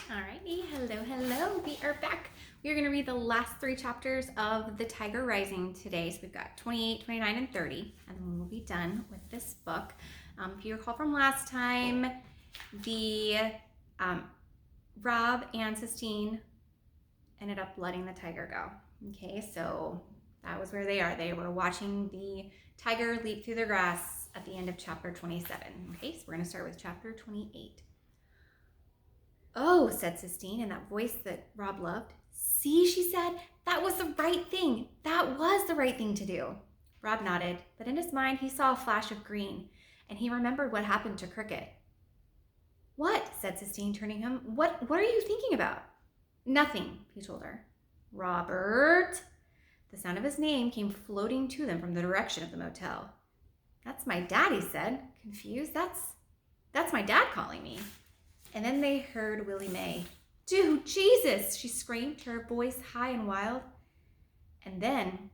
Alrighty, hello. We are back. We are going to read the last 3 chapters of The Tiger Rising today. So we've got 28, 29, and 30, and then we'll be done with this book. If you recall from last time, the Rob and Sistine ended up letting the tiger go. Okay, so that was where they are. They were watching the tiger leap through the grass at the end of chapter 27. Okay, so we're going to start with chapter 28. "Oh," said Sistine in that voice that Rob loved. "See," she said, "that was the right thing. That was the right thing to do." Rob nodded, but in his mind he saw a flash of green, and he remembered what happened to Cricket. "What?" said Sistine, turning him. What are you thinking about?" "Nothing," he told her. "Robert." The sound of his name came floating to them from the direction of the motel. "That's my dad," he said, confused. That's my dad calling me." And then they heard Willie Mae. "Dude, Jesus!" she screamed, her voice high and wild. And then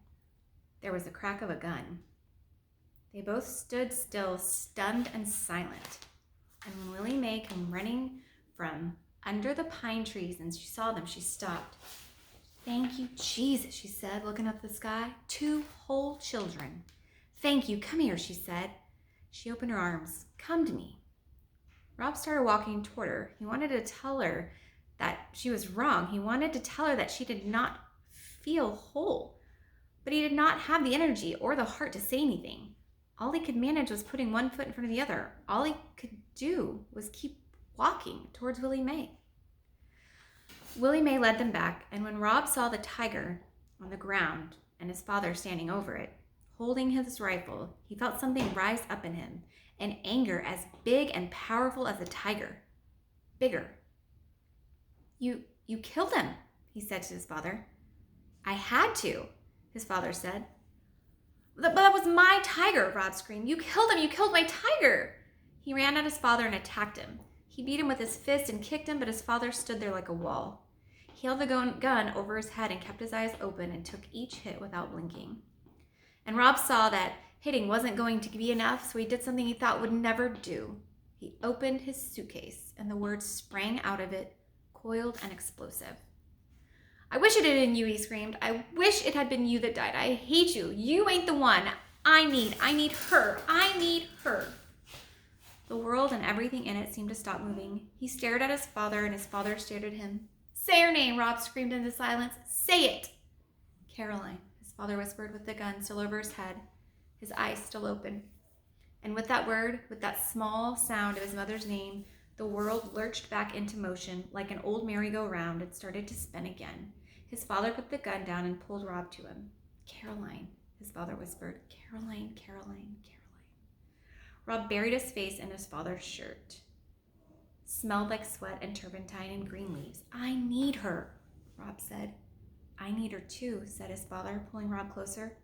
there was the crack of a gun. They both stood still, stunned and silent. And when Willie Mae came running from under the pine trees and she saw them, she stopped. "Thank you, Jesus," she said, looking up at the sky. 2 whole children. "Thank you. Come here," she said. She opened her arms. "Come to me." Rob started walking toward her. He wanted to tell her that she was wrong. He wanted to tell her that she did not feel whole. But he did not have the energy or the heart to say anything. All he could manage was putting one foot in front of the other. All he could do was keep walking towards Willie Mae. Willie Mae led them back, and when Rob saw the tiger on the ground and his father standing over it, holding his rifle, he felt something rise up in him, an anger as big and powerful as the tiger. Bigger. You killed him," he said to his father. "I had to," his father said. But that was my tiger," Rob screamed. "You killed him! You killed my tiger!" He ran at his father and attacked him. He beat him with his fist and kicked him, but his father stood there like a wall. He held the gun over his head and kept his eyes open and took each hit without blinking. And Rob saw that hitting wasn't going to be enough, so he did something he thought would never do. He opened his suitcase, and the words sprang out of it, coiled and explosive. "I wish it had been you," he screamed. "I wish it had been you that died. I hate you. You ain't the one. I need her. I need her." The world and everything in it seemed to stop moving. He stared at his father, and his father stared at him. "Say her name," Rob screamed into silence. "Say it." "Caroline," his father whispered with the gun still over his head, his eyes still open. And with that word, with that small sound of his mother's name, the world lurched back into motion like an old merry-go-round and started to spin again. His father put the gun down and pulled Rob to him. "Caroline," his father whispered. "Caroline, Caroline, Caroline." Rob buried his face in his father's shirt. Smelled like sweat and turpentine and green leaves. "I need her," Rob said. "I need her too," said his father, pulling Rob closer.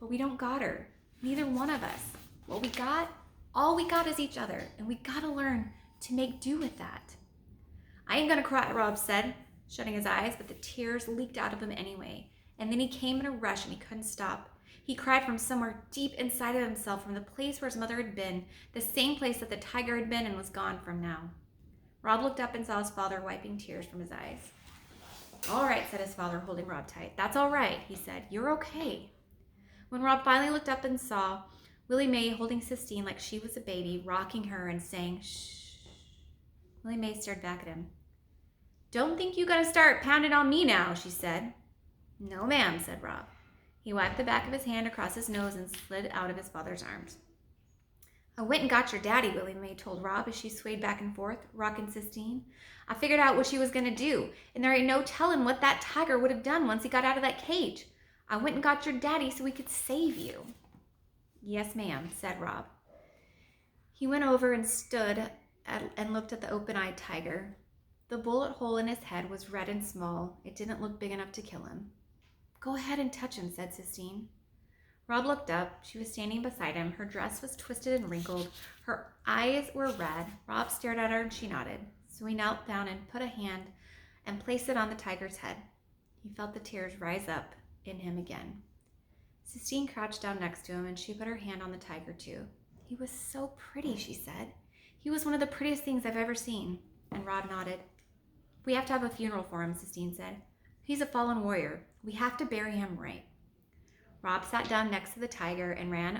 "But we don't got her. Neither one of us. All we got is each other, and we gotta learn to make do with that." "I ain't gonna cry," Rob said, shutting his eyes, but the tears leaked out of him anyway. And then he came in a rush and he couldn't stop. He cried from somewhere deep inside of himself, from the place where his mother had been, the same place that the tiger had been and was gone from now. Rob looked up and saw his father wiping tears from his eyes. "All right," said his father, holding Rob tight. "That's all right," he said. "You're okay." When Rob finally looked up and saw Willie Mae holding Sistine like she was a baby, rocking her and saying, "Shh," Willie Mae stared back at him. "Don't think you gotta start pounding on me now," she said. "No, ma'am," said Rob. He wiped the back of his hand across his nose and slid out of his father's arms. "I went and got your daddy," Willie Mae told Rob as she swayed back and forth, rocking Sistine. "I figured out what she was gonna do, and there ain't no telling what that tiger would have done once he got out of that cage. I went and got your daddy so we could save you." "Yes, ma'am," said Rob. He went over and stood and looked at the open-eyed tiger. The bullet hole in his head was red and small. It didn't look big enough to kill him. "Go ahead and touch him," said Sistine. Rob looked up. She was standing beside him. Her dress was twisted and wrinkled. Her eyes were red. Rob stared at her and she nodded. So he knelt down and put a hand and placed it on the tiger's head. He felt the tears rise up in him again. Sistine crouched down next to him and she put her hand on the tiger too. "He was so pretty," she said. "He was one of the prettiest things I've ever seen." And Rob nodded. We have to have a funeral for him, Sistine said. He's a fallen warrior. We have to bury him right. Rob sat down next to the tiger and ran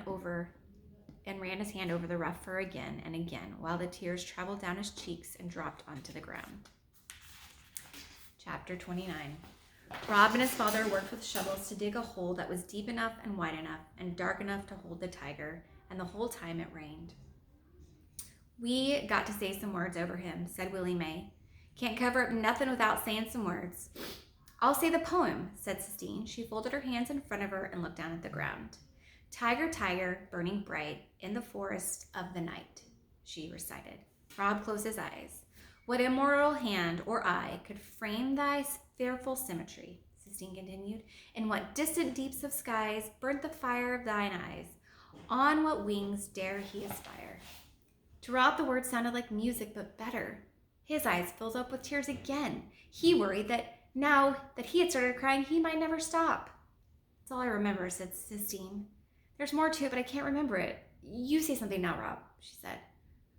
his hand over the rough fur again and again, while the tears traveled down his cheeks and dropped onto the ground. Chapter 29. Rob and his father worked with shovels to dig a hole that was deep enough and wide enough and dark enough to hold the tiger, and the whole time it rained. We got to say some words over him, said Willie Mae. Can't cover up nothing without saying some words. I'll say the poem, said Sistine. She folded her hands in front of her and looked down at the ground. Tiger, tiger, burning bright in the forest of the night, she recited. Rob closed his eyes. What immortal hand or eye could frame thy fearful symmetry, Sistine continued. In what distant deeps of skies burnt the fire of thine eyes? On what wings dare he aspire? To Rob, the words sounded like music, but better. His eyes filled up with tears again. He worried that now that he had started crying, he might never stop. That's all I remember, said Sistine. There's more to it, but I can't remember it. You say something now, Rob, she said.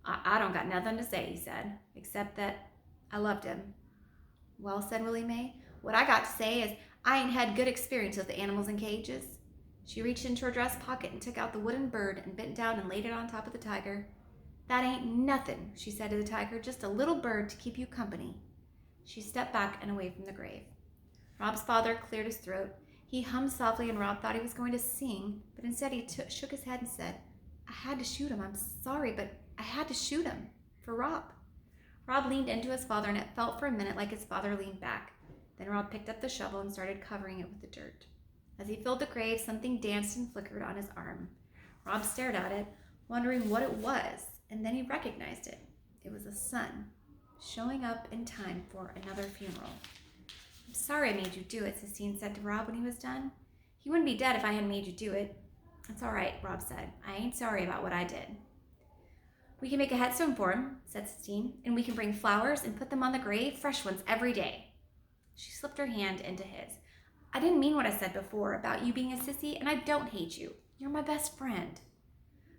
I don't got nothing to say, he said, except that I loved him. Well, said Willie Mae, what I got to say is I ain't had good experience with the animals in cages. She reached into her dress pocket and took out the wooden bird and bent down and laid it on top of the tiger. That ain't nothing, she said to the tiger, just a little bird to keep you company. She stepped back and away from the grave. Rob's father cleared his throat. He hummed softly, and Rob thought he was going to sing, but instead he shook his head and said, I had to shoot him. I'm sorry, but I had to shoot him. For Rob. Rob leaned into his father, and it felt for a minute like his father leaned back. Then Rob picked up the shovel and started covering it with the dirt. As he filled the grave, something danced and flickered on his arm. Rob stared at it, wondering what it was, and then he recognized it. It was the sun, showing up in time for another funeral. I'm sorry I made you do it, Sistine said to Rob when he was done. He wouldn't be dead if I hadn't made you do it. That's all right, Rob said. I ain't sorry about what I did. We can make a headstone for him, said Sistine, and we can bring flowers and put them on the grave, fresh ones every day. She slipped her hand into his. I didn't mean what I said before about you being a sissy, and I don't hate you. You're my best friend.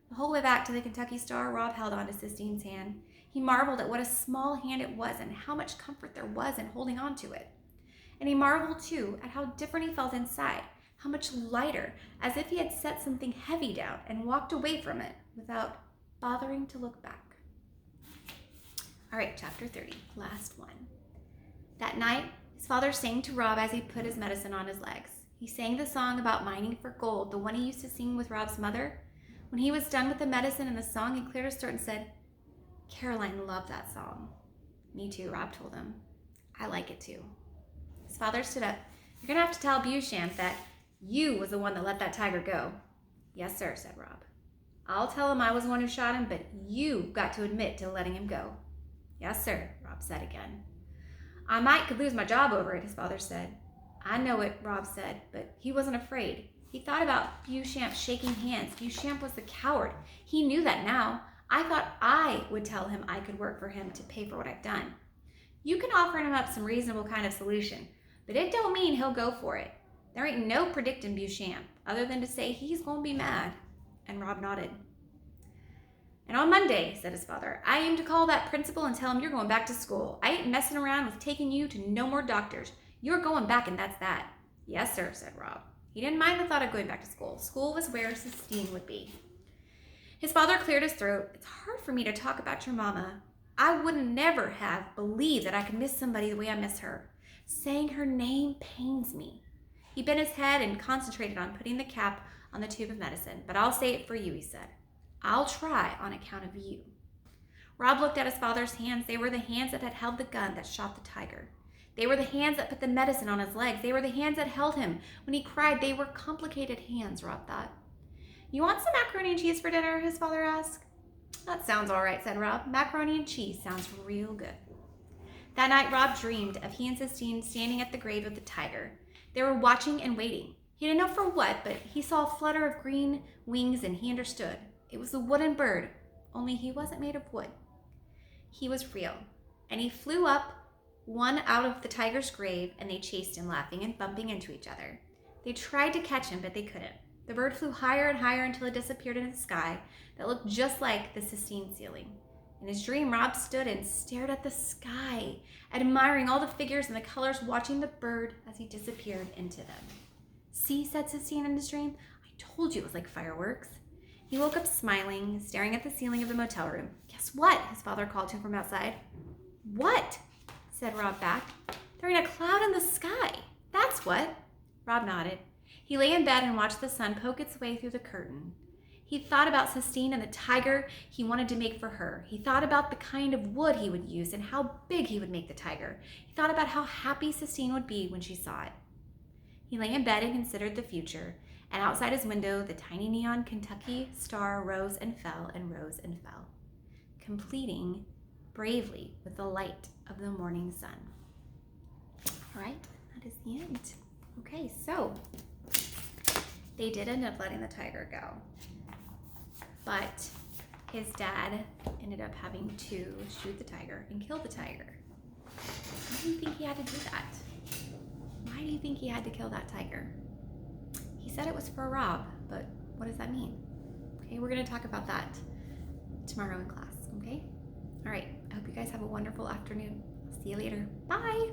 The whole way back to the Kentucky Star, Rob held on to Sistine's hand. He marveled at what a small hand it was and how much comfort there was in holding on to it. And he marveled, too, at how different he felt inside, how much lighter, as if he had set something heavy down and walked away from it without bothering to look back. All right, chapter 30, last one. That night, his father sang to Rob as he put his medicine on his legs. He sang the song about mining for gold, the one he used to sing with Rob's mother. When he was done with the medicine and the song, he cleared his throat and said, Caroline loved that song. Me too, Rob told him. I like it too. His father stood up. You're going to have to tell Beauchamp that you was the one that let that tiger go. Yes, sir, said Rob. I'll tell him I was the one who shot him, but you got to admit to letting him go. Yes, sir, Rob said again. I might could lose my job over it, his father said. I know it, Rob said, but he wasn't afraid. He thought about Beauchamp shaking hands. Beauchamp was the coward. He knew that now. I thought I would tell him I could work for him to pay for what I've done. You can offer him up some reasonable kind of solution, but it don't mean he'll go for it. There ain't no predicting Beauchamp, other than to say he's gonna be mad. And Rob nodded. And on Monday, said his father, I aim to call that principal and tell him you're going back to school. I ain't messing around with taking you to no more doctors. You're going back and that's that. Yes, sir, said Rob. He didn't mind the thought of going back to school. School was where Sistine would be. His father cleared his throat. It's hard for me to talk about your mama. I would never have believed that I could miss somebody the way I miss her. Saying her name pains me. He bent his head and concentrated on putting the cap on the tube of medicine. But I'll say it for you, he said. I'll try on account of you. Rob looked at his father's hands. They were the hands that had held the gun that shot the tiger. They were the hands that put the medicine on his legs. They were the hands that held him when he cried. They were complicated hands, Rob thought. You want some macaroni and cheese for dinner? His father asked. That sounds all right, said Rob. Macaroni and cheese sounds real good. That night, Rob dreamed of he and Sistine standing at the grave of the tiger. They were watching and waiting. He didn't know for what, but he saw a flutter of green wings and he understood. It was a wooden bird, only he wasn't made of wood. He was real, and he flew up one out of the tiger's grave, and they chased him, laughing and bumping into each other. They tried to catch him, but they couldn't. The bird flew higher and higher until it disappeared in the sky that looked just like the Sistine ceiling. In his dream, Rob stood and stared at the sky, admiring all the figures and the colors, watching the bird as he disappeared into them. "See," said Sistine in his dream, "I told you it was like fireworks." He woke up smiling, staring at the ceiling of the motel room. "Guess what?" his father called to him from outside. "What?" said Rob back. "There ain't a cloud in the sky. That's what." Rob nodded. He lay in bed and watched the sun poke its way through the curtain. He thought about Sistine and the tiger he wanted to make for her. He thought about the kind of wood he would use and how big he would make the tiger. He thought about how happy Sistine would be when she saw it. He lay in bed and considered the future, and outside his window, the tiny neon Kentucky star rose and fell and rose and fell, completing bravely with the light of the morning sun. All right, that is the end. Okay, so they did end up letting the tiger go, but his dad ended up having to shoot the tiger and kill the tiger. Why do you think he had to do that? Why do you think he had to kill that tiger? He said it was for Rob, but what does that mean? Okay, we're gonna talk about that tomorrow in class, okay? All right, I hope you guys have a wonderful afternoon. See you later. Bye.